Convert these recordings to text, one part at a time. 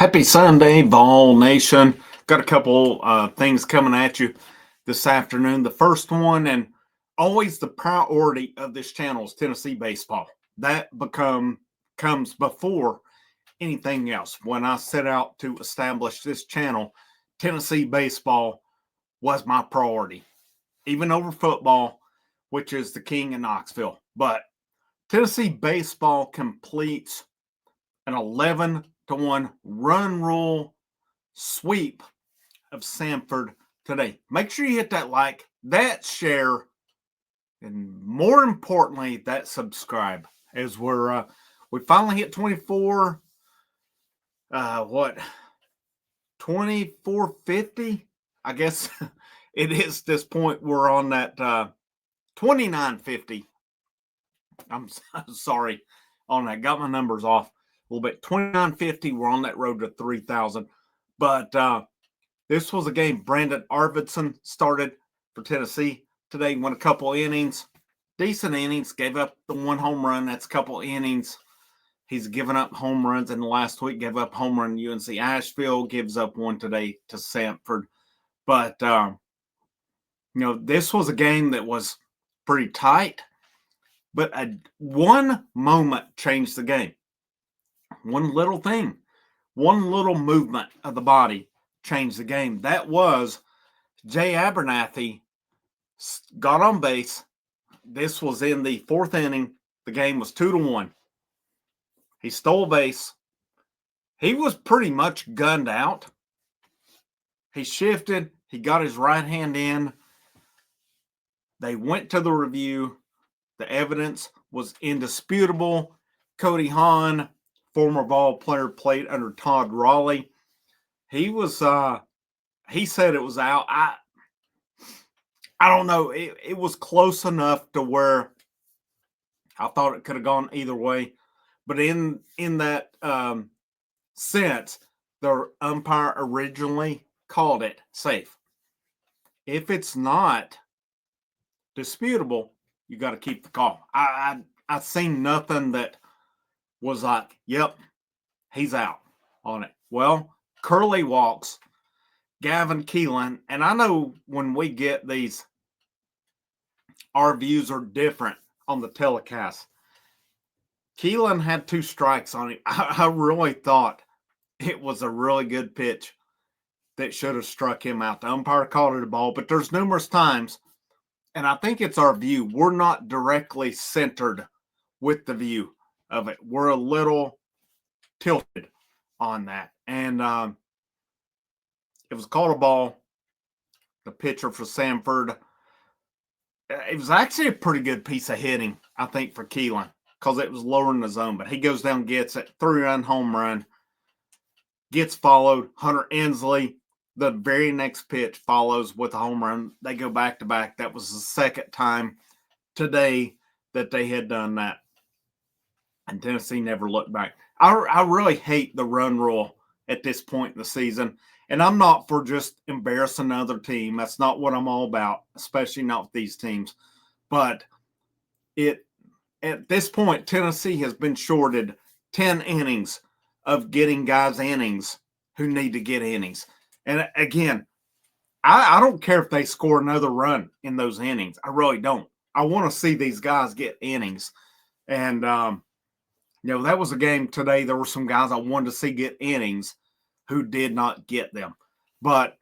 Happy Sunday, Vol Nation. Got a couple things coming at you this afternoon. The first one, and always the priority of this channel, is Tennessee baseball. That comes before anything else. When I set out to establish this channel, Tennessee baseball was my priority, even over football, which is the king in Knoxville. But Tennessee baseball completes an 11-1 run rule sweep of Samford today. Make sure you hit that like, that share, and more importantly, that subscribe. As we finally hit 24. 2450? I guess it is this point. We're on that 2950. I'm sorry on that. Got my numbers off a little bit. 2950. We're on that road to 3,000. But this was a game. Brandon Arvidsson started for Tennessee today. Went a couple innings. Decent innings. Gave up the one home run. That's a couple innings. He's given up home runs in the last week. Gave up home run UNC Asheville. Gives up one today to Samford. But, this was a game that was pretty tight. But one moment changed the game. One little thing. One little movement of the body changed the game. That was Jay Abernathy got on base. This was in the fourth inning. The game was 2-1. He stole base. He was pretty much gunned out. He shifted. He got his right hand in. They went to the review. The evidence was indisputable. Cody Hahn, former ball player, played under Todd Raleigh. He said it was out. I don't know. It was close enough to where I thought it could have gone either way. But in that sense, the umpire originally called it safe. If it's not disputable, you got to keep the call. I seen nothing that was like, yep, he's out on it. Well, Curly walks, Gavin Keelan, and I know when we get these, our views are different on the telecast. Keelan had 2 strikes on him. I really thought it was a really good pitch that should have struck him out. The umpire called it a ball, but there's numerous times, and I think it's our view. We're not directly centered with the view of it. We're a little tilted on that. And it was called a ball. The pitcher for Samford. It was actually a pretty good piece of hitting, I think, for Keelan, because it was lower in the zone. But he goes down, gets it, 3-run home run, gets followed. Hunter Ensley, the very next pitch, follows with a home run. They go back-to-back. That was the second time today that they had done that. And Tennessee never looked back. I really hate the run rule at this point in the season. And I'm not for just embarrassing another team. That's not what I'm all about, especially not with these teams. But at this point, Tennessee has been shorted 10 innings of getting guys innings who need to get innings. And again, I don't care if they score another run in those innings. I really don't. I want to see these guys get innings. And, that was a game today. There were some guys I wanted to see get innings who did not get them. But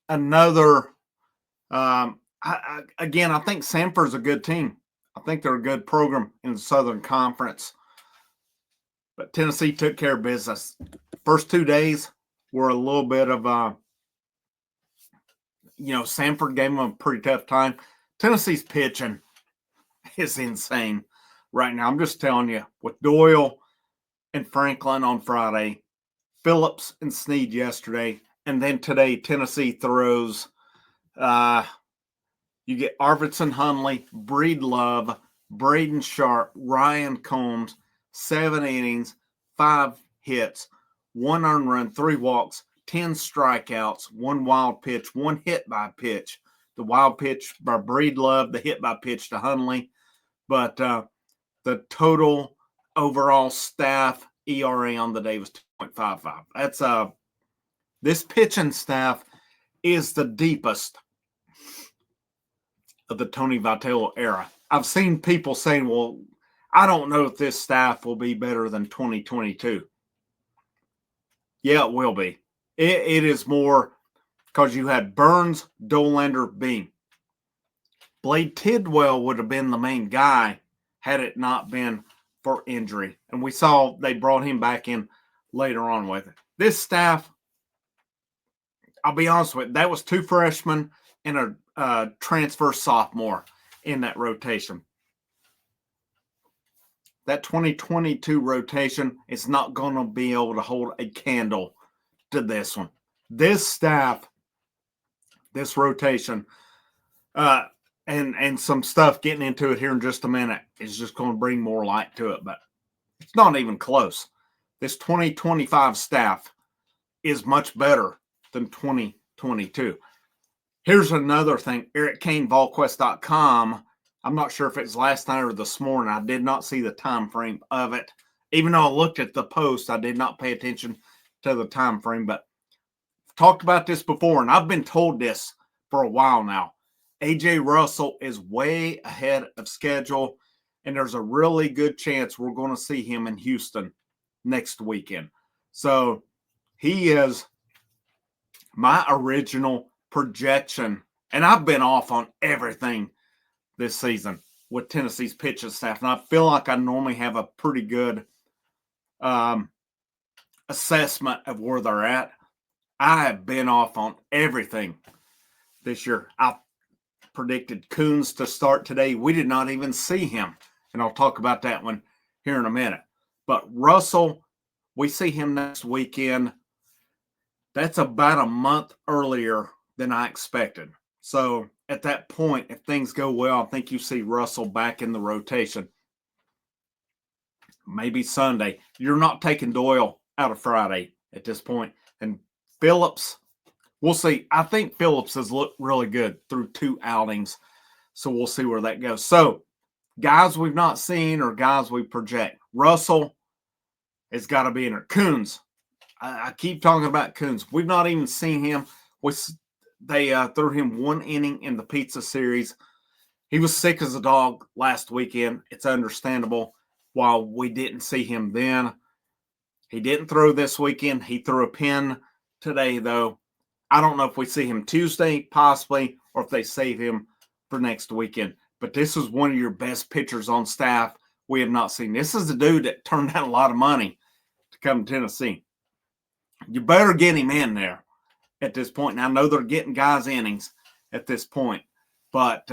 another, I think Samford's a good team. I think they're a good program in the Southern Conference. But Tennessee took care of business. First 2 days were a little bit of, Samford gave them a pretty tough time. Tennessee's pitching is insane right now. I'm just telling you, with Doyle and Franklin on Friday, Phillips and Snead yesterday, and then today Tennessee throws, you get Arvidsson Hunley, Breedlove, Braden Sharp, Ryan Combs, 7 innings, 5 hits, 1 earned run, 3 walks, 10 strikeouts, 1 wild pitch, 1 hit by pitch. The wild pitch by Breedlove, the hit by pitch to Hunley. But the total overall staff ERA on the day was 0.55. That's this pitching staff is the deepest of the Tony Vitello era. I've seen people saying, well, I don't know if this staff will be better than 2022. Yeah, it will be. It is more because you had Burns, Dollander, Beam. Blade Tidwell would have been the main guy had it not been for injury. And we saw they brought him back in later on with it. This staff, I'll be honest with you, that was 2 freshmen and a transfer sophomore in that rotation. That 2022 rotation is not going to be able to hold a candle to this one. This staff, this rotation, and some stuff getting into it here in just a minute is just going to bring more light to it, but it's not even close. This 2025 staff is much better than 2022. Here's another thing. Eric Kane, VolQuest.com. I'm not sure if it's last night or this morning. I did not see the time frame of it. Even though I looked at the post, I did not pay attention to the time frame. But I've talked about this before, and I've been told this for a while now. AJ Russell is way ahead of schedule, and there's a really good chance we're going to see him in Houston next weekend. So he is my original projection, and I've been off on everything this season with Tennessee's pitching staff, and I feel like I normally have a pretty good assessment of where they're at. I have been off on everything this year. I predicted Coons to start today. We did not even see him, and I'll talk about that one here in a minute. But Russell, we see him next weekend. That's about a month earlier than I expected. So at that point, if things go well, I think you see Russell back in the rotation. Maybe Sunday. You're not taking Doyle out of Friday at this point. And Phillips, we'll see. I think Phillips has looked really good through 2 outings. So we'll see where that goes. So guys we've not seen or guys we project. Russell has got to be in there. Coons. I keep talking about Coons. We've not even seen him. They threw him 1 inning in the Pizza Series. He was sick as a dog last weekend. It's understandable why we didn't see him then. He didn't throw this weekend. He threw a pin today, though. I don't know if we see him Tuesday, possibly, or if they save him for next weekend. But this is one of your best pitchers on staff we have not seen. This is the dude that turned down a lot of money to come to Tennessee. You better get him in there at this point. Now, I know they're getting guys innings at this point, but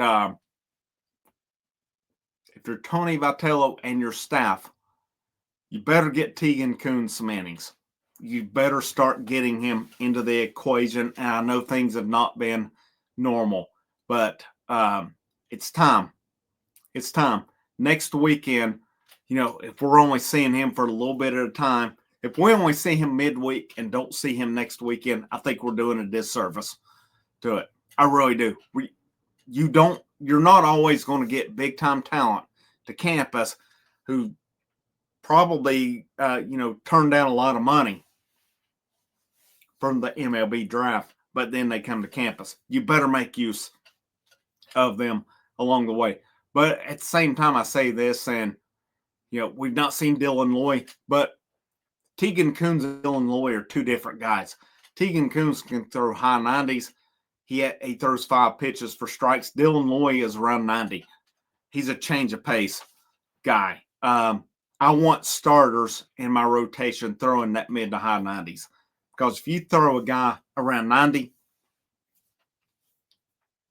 if you're Tony Vitello and your staff, you better get Tegan Coons some innings. You better start getting him into the equation. And I know things have not been normal, but it's time. It's time. Next weekend, if we're only seeing him for a little bit at a time, if we only see him midweek and don't see him next weekend, I think we're doing a disservice to it. I really do. You're not always going to get big time talent to campus who probably turned down a lot of money from the MLB draft, but then they come to campus. You better make use of them along the way. But at the same time, I say this, and we've not seen Dylan Loy, but Tegan Coons and Dylan Loy are 2 different guys. Tegan Coons can throw high 90s. He throws 5 pitches for strikes. Dylan Loy is around 90. He's a change of pace guy. I want starters in my rotation throwing that mid to high 90s. Because if you throw a guy around 90,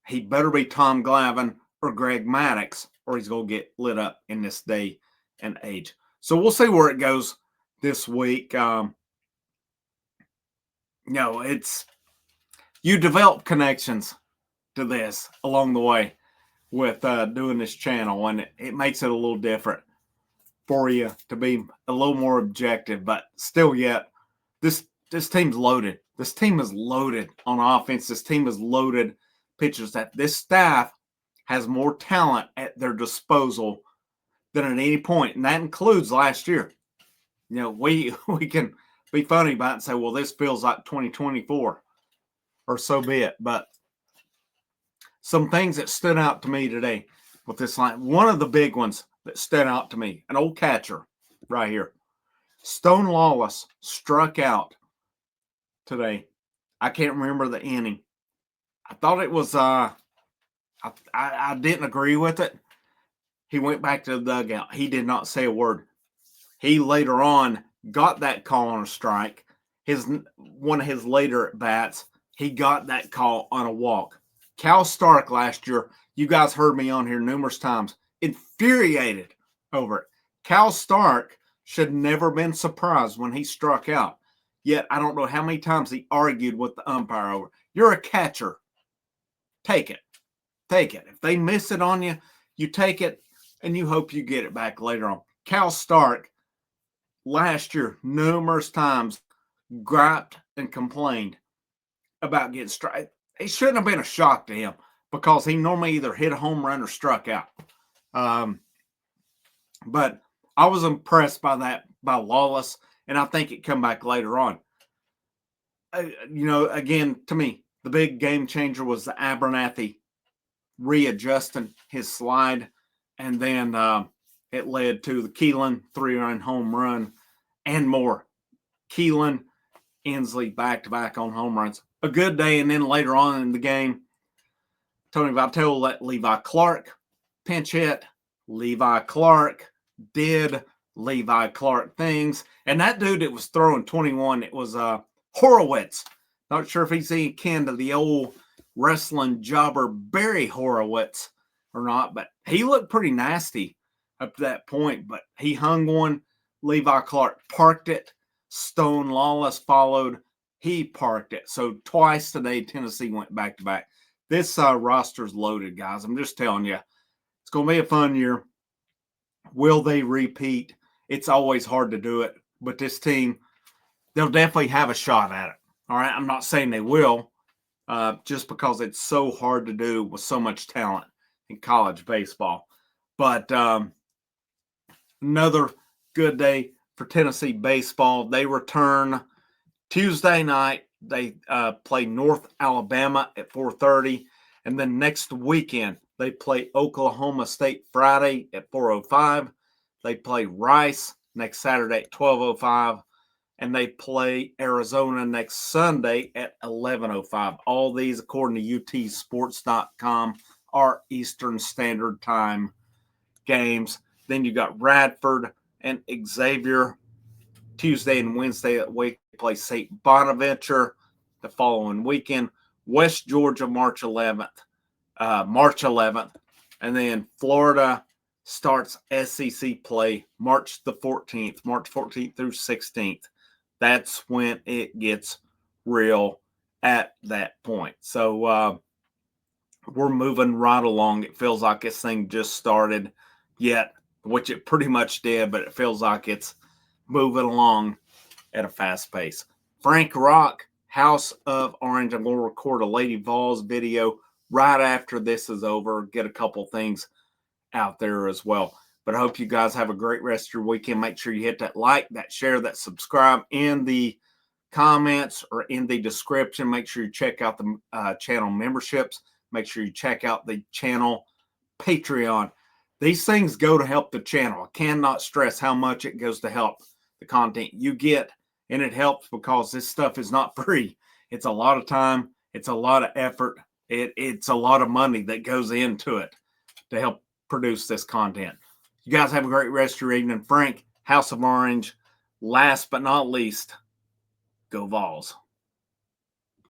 he better be Tom Glavine or Greg Maddox, or he's going to get lit up in this day and age. So we'll see where it goes this week. You develop connections to this along the way with doing this channel, and it makes it a little different for you to be a little more objective, but still yet this team's loaded. This team is loaded on offense. This team is loaded pitchers. That this staff has more talent at their disposal than at any point, and that includes last year. We can be funny about it and say, well, this feels like 2024, or so be it. But some things that stood out to me today with this line, one of the big ones that stood out to me, an old catcher right here. Stone Lawless struck out today. I can't remember the inning. I thought it was, I didn't agree with it. He went back to the dugout. He did not say a word. He later on got that call on a strike. One of his later at bats, he got that call on a walk. Cal Stark last year, you guys heard me on here numerous times, infuriated over it. Cal Stark should never been surprised when he struck out. Yet I don't know how many times he argued with the umpire over. You're a catcher. Take it. Take it. If they miss it on you, you take it and you hope you get it back later on. Cal Stark last year numerous times griped and complained about getting struck. It shouldn't have been a shock to him because he normally either hit a home run or struck out. But I was impressed by that, by Lawless, and I think it come back later on. Again, to me, the big game changer was the Abernathy readjusting his slide, and then it led to the Keelan 3-run home run and more. Keelan, Inslee back-to-back on home runs. A good day, and then later on in the game, Tony Vitello let Levi Clark pinch hit. Levi Clark did Levi Clark things, and that dude that was throwing 21, it was Horowitz. Not sure if he's any kin to the old wrestling jobber Barry Horowitz or not, but he looked pretty nasty up to that point. But he hung one. Levi Clark parked it. Stone Lawless followed. He parked it. So twice today, Tennessee went back-to-back. This roster's loaded, guys. I'm just telling you. It's going to be a fun year. Will they repeat? It's always hard to do it. But this team, they'll definitely have a shot at it. All right? I'm not saying they will, just because it's so hard to do with so much talent in college baseball. But another good day for Tennessee baseball. They return Tuesday night. They play North Alabama at 4:30. And then next weekend, they play Oklahoma State Friday at 4:05. They play Rice next Saturday at 12:05. And they play Arizona next Sunday at 11:05. All these, according to utsports.com, are Eastern Standard Time games. Then you got Radford and Xavier Tuesday and Wednesday that week. They play St. Bonaventure the following weekend. West Georgia, March 11th. And then Florida starts SEC play March 14th through 16th. That's when it gets real at that point. So we're moving right along. It feels like this thing just started yet, which it pretty much did, but it feels like it's moving along at a fast pace. Frank Rock, House of Orange. I'm going to record a Lady Vols video right after this is over. Get a couple things out there as well. But I hope you guys have a great rest of your weekend. Make sure you hit that like, that share, that subscribe in the comments or in the description. Make sure you check out the channel memberships. Make sure you check out the channel Patreon. These things go to help the channel. I cannot stress how much it goes to help the content you get. And it helps because this stuff is not free. It's a lot of time. It's a lot of effort. It's a lot of money that goes into it to help produce this content. You guys have a great rest of your evening. Frank, House of Orange. Last but not least, go Vols.